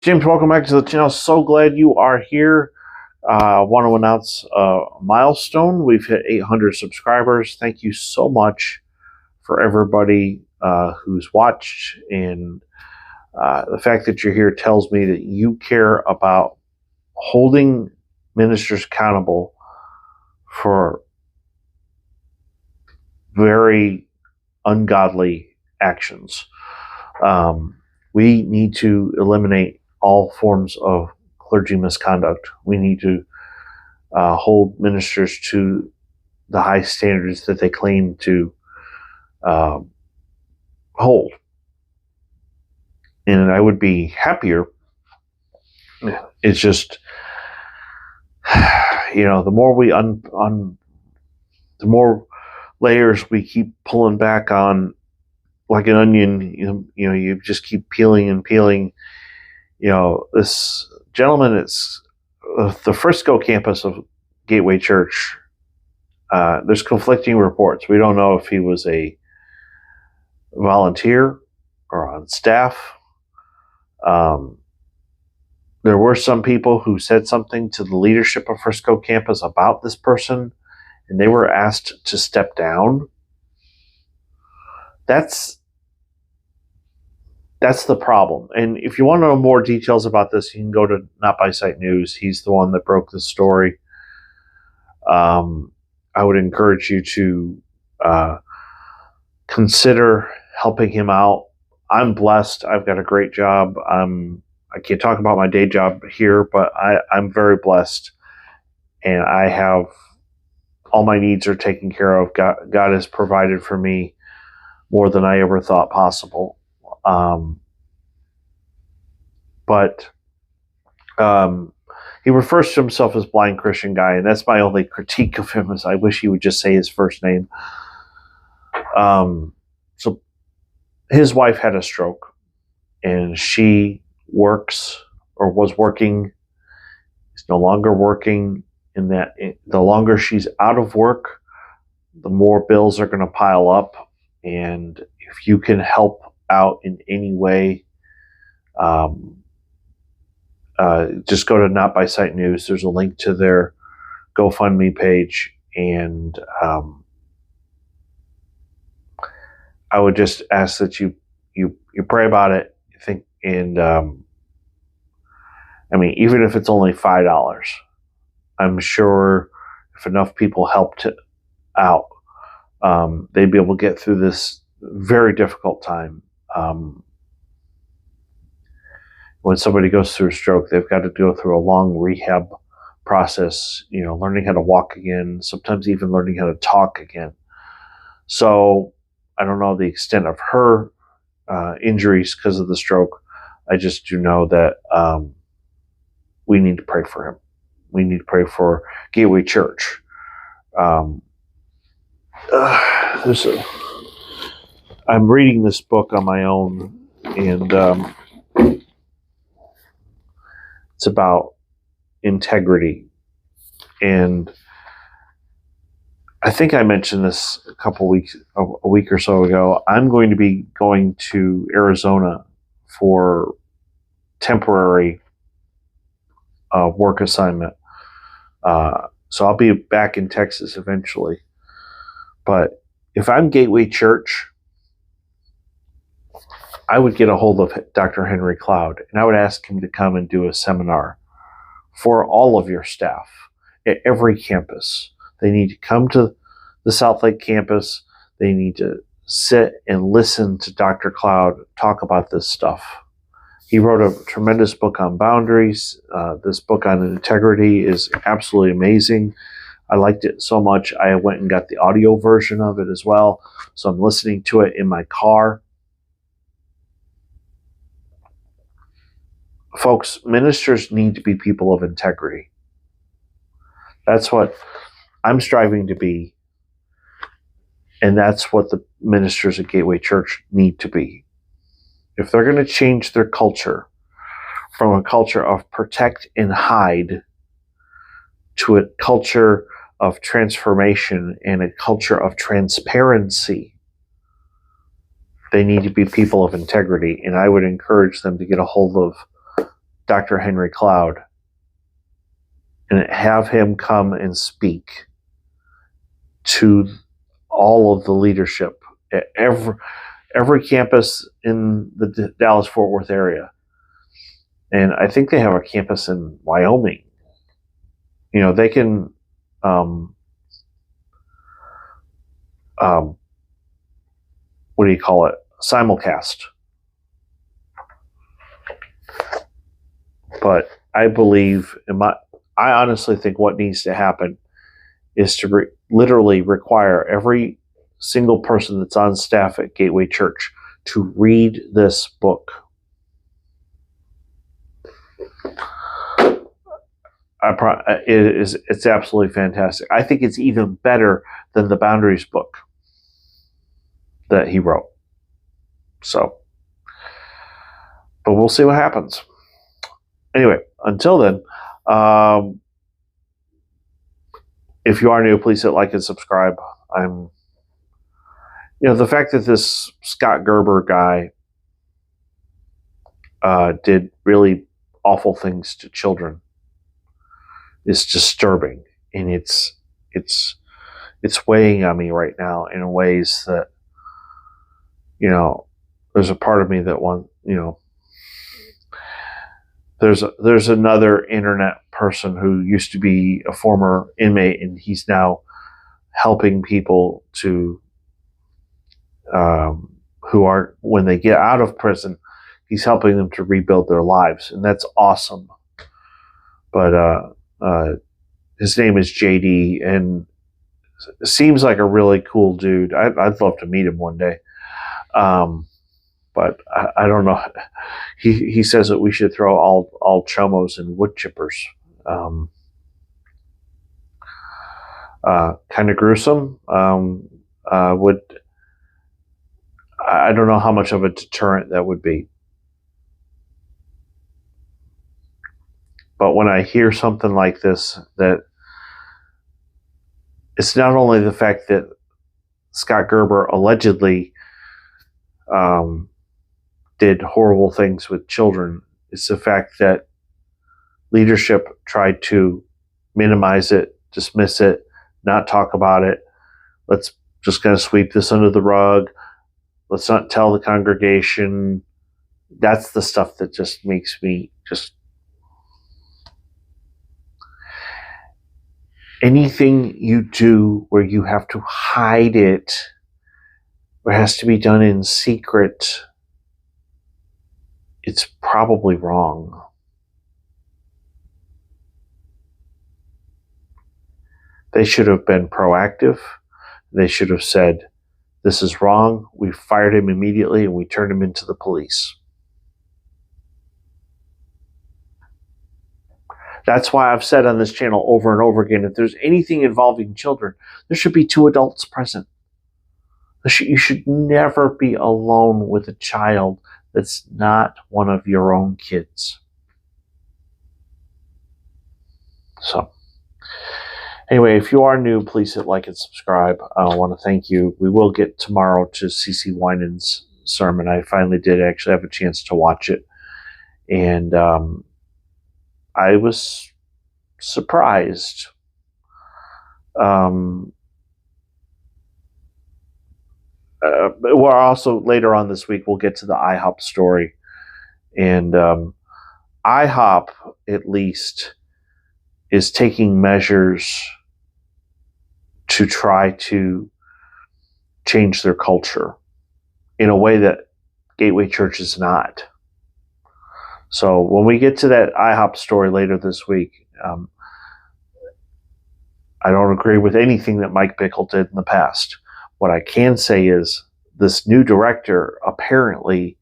James, welcome back to the channel. So glad you are here. I want to announce a milestone. We've hit 800 subscribers. Thank you so much for everybody who's watched. And the fact that you're here tells me that you care about holding ministers accountable for very ungodly actions. We need to eliminate all forms of clergy misconduct. We need to hold ministers to the high standards that they claim to hold. And I would be happier. It's just, the more the more layers we keep pulling back on, like an onion, you just keep peeling and peeling. This gentleman, it's the Frisco campus of Gateway Church. There's conflicting reports. We don't know if he was a volunteer or on staff. There were some people who said something to the leadership of Frisco campus about this person, and they were asked to step down. That's the problem. And if you want to know more details about this, you can go to Not By Sight News. He's the one that broke the story. I would encourage you to consider helping him out. I'm blessed. I've got a great job. I can't talk about my day job here, but I'm very blessed. And I have all my needs are taken care of. God has provided for me more than I ever thought possible. But he refers to himself as Blind Christian Guy, and that's my only critique of him. Is I wish he would just say his first name. So his wife had a stroke, and she works or was working. Is no longer working. In that, the longer she's out of work, the more bills are going to pile up. And if you can help out in any way, just go to Not By Sight News. There's a link to their GoFundMe page, and I would just ask that you pray about it. Think, and even if it's only $5, I'm sure if enough people helped out, they'd be able to get through this very difficult time. When somebody goes through a stroke, they've got to go through a long rehab process, learning how to walk again, sometimes even learning how to talk again. So I don't know the extent of her injuries because of the stroke. I just do know that we need to pray for him. We need to pray for Gateway Church. I'm reading this book on my own, and it's about integrity. And I think I mentioned this a week or so ago. I'm going to be going to Arizona for temporary work assignment. So I'll be back in Texas eventually. But if I'm Gateway Church, I would get a hold of Dr. Henry Cloud, and I would ask him to come and do a seminar for all of your staff at every campus. They need to come to the Southlake campus. They need to sit and listen to Dr. Cloud talk about this stuff. He wrote a tremendous book on boundaries. This book on integrity is absolutely amazing. I liked it so much, I went and got the audio version of it as well. So I'm listening to it in my car. Folks, ministers need to be people of integrity. That's what I'm striving to be. And that's what the ministers at Gateway Church need to be. If they're going to change their culture from a culture of protect and hide to a culture of transformation and a culture of transparency, they need to be people of integrity. And I would encourage them to get a hold of Dr. Henry Cloud and have him come and speak to all of the leadership at every campus in the Dallas-Fort Worth area. And I think they have a campus in Wyoming. You know, they can what do you call it? Simulcast. But I believe, I honestly think what needs to happen is to literally require every single person that's on staff at Gateway Church to read this book. It's absolutely fantastic. I think it's even better than the Boundaries book that he wrote. So, but we'll see what happens. Anyway, until then, if you are new, please hit like and subscribe. The fact that this Scott Gerber guy did really awful things to children is disturbing, and it's weighing on me right now in ways that, there's a part of me that there's another internet person who used to be a former inmate, and he's now helping people to who are, when they get out of prison, he's helping them to rebuild their lives, and that's awesome. But his name is JD, and seems like a really cool dude. I'd love to meet him one day. But I don't know. He says that we should throw all chomos and wood chippers. Kind of gruesome. I don't know how much of a deterrent that would be. But when I hear something like this, that it's not only the fact that Scott Gerber allegedly did horrible things with children, it's the fact that leadership tried to minimize it, dismiss it, not talk about it. Let's just kind of sweep this under the rug. Let's not tell the congregation. That's the stuff that just makes me just... Anything you do where you have to hide it, or has to be done in secret, it's probably wrong. They should have been proactive. They should have said, this is wrong. We fired him immediately and we turned him into the police. That's why I've said on this channel over and over again, if there's anything involving children, there should be 2 adults present. You should never be alone with a child that's not one of your own kids. So, anyway, if you are new, please hit like and subscribe. I want to thank you. We will get tomorrow to CeCe Winans' sermon. I finally did actually have a chance to watch it. And I was surprised. Well, also later on this week, we'll get to the IHOP story. And IHOP, at least, is taking measures to try to change their culture in a way that Gateway Church is not. So when we get to that IHOP story later this week, I don't agree with anything that Mike Bickle did in the past. What I can say is this new director apparently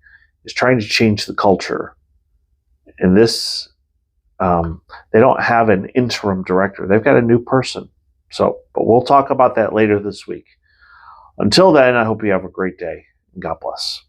is trying to change the culture. And this, they don't have an interim director. They've got a new person. So, but we'll talk about that later this week. Until then, I hope you have a great day, and God bless.